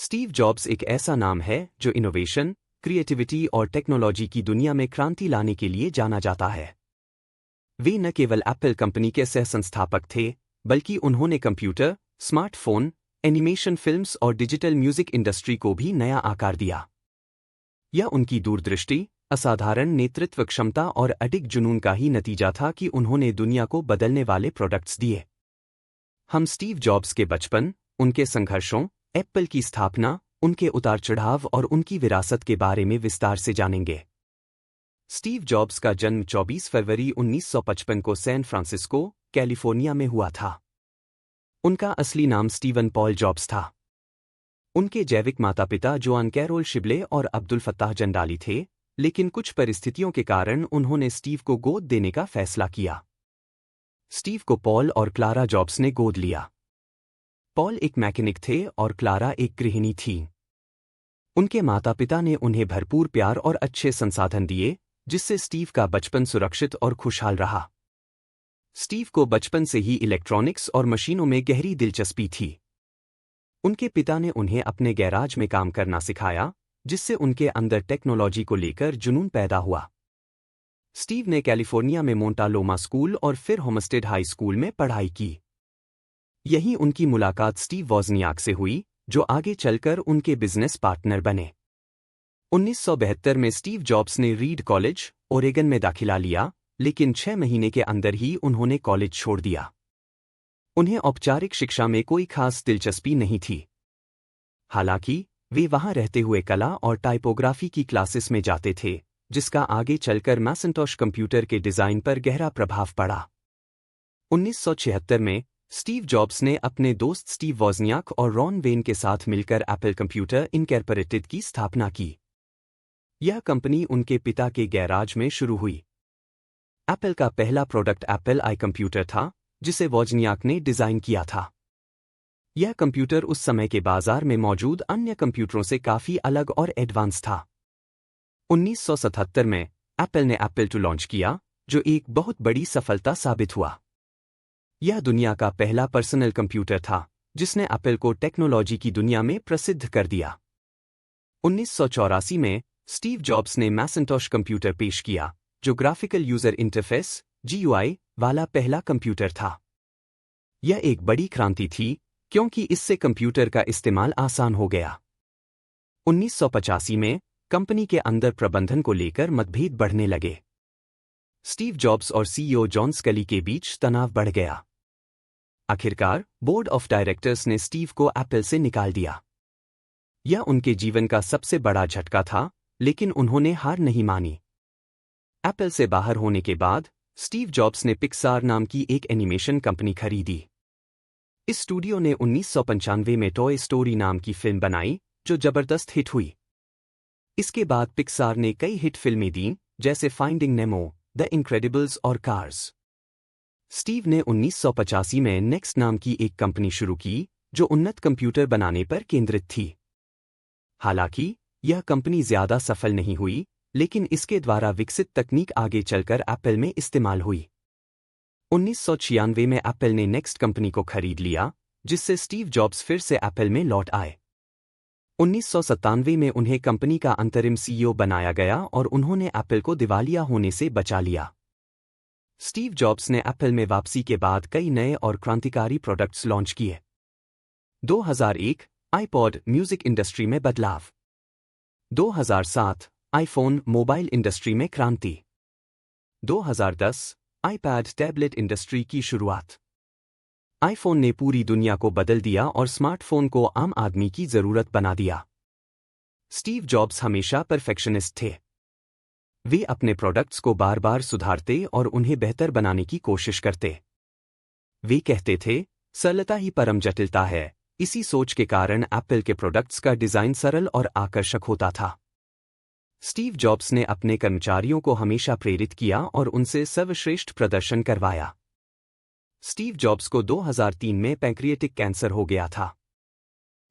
Steve jobs एक ऐसा नाम है जो इनोवेशन, क्रिएटिविटी और टेक्नोलॉजी की दुनिया में क्रांति लाने के लिए जाना जाता है। वे न केवल एप्पल कंपनी के सह-संस्थापक थे, बल्कि उन्होंने कंप्यूटर, स्मार्टफोन, एनिमेशन फिल्म्स और डिजिटल म्यूजिक इंडस्ट्री को भी नया आकार दिया। यह उनकी दूरदृष्टि, असाधारण नेतृत्व क्षमता और अडिग जुनून का ही नतीजा था कि उन्होंने दुनिया को बदलने वाले प्रोडक्ट्स दिए। हम स्टीव जॉब्स के बचपन, उनके संघर्षों, एप्पल की स्थापना, उनके उतार-चढ़ाव और उनकी विरासत के बारे में विस्तार से जानेंगे। स्टीव जॉब्स का जन्म 24 फरवरी 1955 को सैन फ्रांसिस्को, कैलिफोर्निया में हुआ था। उनका असली नाम स्टीवन पॉल जॉब्स था। उनके जैविक माता-पिता जोआन कैरोल शिबले और अब्दुल फत्ताह जंडाली थे, लेकिन कुछ परिस्थितियों के कारण उन्होंने स्टीव को गोद देने का फैसला किया। स्टीव को पॉल और क्लारा जॉब्स ने गोद लिया। पॉल एक मैकेनिक थे और क्लारा एक गृहिणी थी। उनके माता-पिता ने उन्हें भरपूर प्यार और अच्छे संसाधन दिए, जिससे स्टीव का बचपन सुरक्षित और खुशहाल रहा। स्टीव को बचपन से ही इलेक्ट्रॉनिक्स और मशीनों में गहरी दिलचस्पी थी। उनके पिता ने उन्हें अपने गैराज में काम करना सिखाया, जिससे उनके अंदर टेक्नोलॉजी को लेकर जुनून पैदा हुआ। स्टीव ने कैलिफोर्निया में मोंटालोमा स्कूल और फिर होमस्टेड हाई स्कूल में पढ़ाई की। यहीं उनकी मुलाकात स्टीव वॉज़नियाक से हुई, जो आगे चलकर उनके बिजनेस पार्टनर बने। 1972 में स्टीव जॉब्स ने रीड कॉलेज, ओरेगन में दाखिला लिया, लेकिन 6 महीने के अंदर ही उन्होंने कॉलेज छोड़ दिया। उन्हें औपचारिक शिक्षा में कोई खास दिलचस्पी नहीं थी। हालांकि वे वहां रहते हुए कला और टाइपोग्राफी की क्लासेस में जाते थे, जिसका आगे चलकर मैकिन्टॉश कंप्यूटर के डिजाइन पर गहरा प्रभाव पड़ा। 1976 में स्टीव जॉब्स ने अपने दोस्त स्टीव वॉज़नियाक और रॉन वेन के साथ मिलकर एप्पल कंप्यूटर इनकॉर्पोरेटेड की स्थापना की। यह कंपनी उनके पिता के गैराज में शुरू हुई। एप्पल का पहला प्रोडक्ट एप्पल आई कंप्यूटर था, जिसे वॉज़नियाक ने डिजाइन किया था। यह कंप्यूटर उस समय के बाजार में मौजूद अन्य कंप्यूटरों से काफी अलग और एडवांस था। 1977 में एप्पल ने एप्पल II लॉन्च किया, जो एक बहुत बड़ी सफलता साबित हुआ। यह दुनिया का पहला पर्सनल कंप्यूटर था, जिसने एप्पल को टेक्नोलॉजी की दुनिया में प्रसिद्ध कर दिया। 1984 में स्टीव जॉब्स ने मैकिन्टॉश कंप्यूटर पेश किया, जो ग्राफिकल यूजर इंटरफेस (GUI) वाला पहला कंप्यूटर था। यह एक बड़ी क्रांति थी, क्योंकि इससे कंप्यूटर का इस्तेमाल आसान हो गया। 1985 में कंपनी के अंदर प्रबंधन को लेकर मतभेद बढ़ने लगे। स्टीव जॉब्स और CEO जॉन स्कली के बीच तनाव बढ़ गया। आखिरकार बोर्ड ऑफ डायरेक्टर्स ने स्टीव को एप्पल से निकाल दिया। यह उनके जीवन का सबसे बड़ा झटका था, लेकिन उन्होंने हार नहीं मानी। एप्पल से बाहर होने के बाद स्टीव जॉब्स ने पिक्सार नाम की एक एनिमेशन कंपनी खरीदी। इस स्टूडियो ने 1995 में टॉय स्टोरी नाम की फिल्म बनाई, जो जबरदस्त हिट हुई। इसके बाद पिक्सार ने कई हिट फिल्में दीं, जैसे फाइंडिंग नेमो, द इनक्रेडिबल्स और कार्स। स्टीव ने 1985 में नेक्स्ट नाम की एक कंपनी शुरू की, जो उन्नत कंप्यूटर बनाने पर केंद्रित थी। हालांकि यह कंपनी ज्यादा सफल नहीं हुई, लेकिन इसके द्वारा विकसित तकनीक आगे चलकर एप्पल में इस्तेमाल हुई। 1996 में एप्पल ने नेक्स्ट कंपनी को खरीद लिया, जिससे स्टीव जॉब्स फिर से एप्पल में लौट आए। 1997 में उन्हें कंपनी का अंतरिम CEO बनाया गया और उन्होंने एप्पल को दिवालिया होने से बचा लिया। स्टीव जॉब्स ने एप्पल में वापसी के बाद कई नए और क्रांतिकारी प्रोडक्ट्स लॉन्च किए। 2001 आईपॉड म्यूजिक इंडस्ट्री में बदलाव। 2007 आईफोन मोबाइल इंडस्ट्री में क्रांति। 2010 आईपैड टैबलेट इंडस्ट्री की शुरुआत। आईफोन ने पूरी दुनिया को बदल दिया और स्मार्टफोन को आम आदमी की जरूरत बना दिया। स्टीव जॉब्स हमेशा परफेक्शनिस्ट थे। वे अपने प्रोडक्ट्स को बार बार सुधारते और उन्हें बेहतर बनाने की कोशिश करते। वे कहते थे, सरलता ही परम जटिलता है। इसी सोच के कारण एप्पल के प्रोडक्ट्स का डिजाइन सरल और आकर्षक होता था। स्टीव जॉब्स ने अपने कर्मचारियों को हमेशा प्रेरित किया और उनसे सर्वश्रेष्ठ प्रदर्शन करवाया। स्टीव जॉब्स को 2003 में पैंक्रियाटिक कैंसर हो गया था।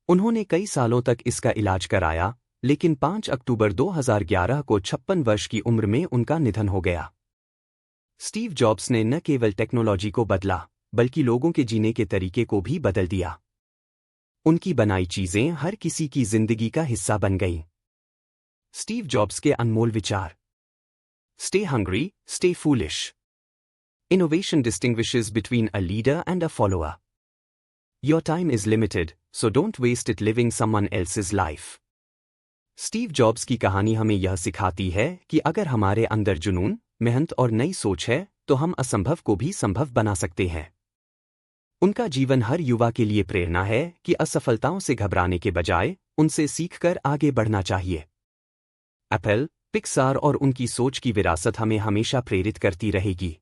उन्होंने कई सालों तक इसका इलाज कराया, लेकिन 5 अक्टूबर 2011 को 56 वर्ष की उम्र में उनका निधन हो गया। स्टीव जॉब्स ने न केवल टेक्नोलॉजी को बदला, बल्कि लोगों के जीने के तरीके को भी बदल दिया। उनकी बनाई चीजें हर किसी की जिंदगी का हिस्सा बन गईं। स्टीव जॉब्स के अनमोल विचार। Stay hungry, stay foolish. Innovation distinguishes between a leader and a follower. Your time is limited, so don't waste it living someone else's life. Steve jobs की कहानी हमें यह सिखाती है कि अगर हमारे अंदर जुनून, मेहनत और नई सोच है तो हम असंभव को भी संभव बना सकते हैं। उनका जीवन हर युवा के लिए प्रेरणा है कि असफलताओं से घबराने के बजाय उनसे सीखकर आगे बढ़ना चाहिए। एप्पल, पिक्सार और उनकी सोच की विरासत हमें हमेशा प्रेरित करती रहेगी।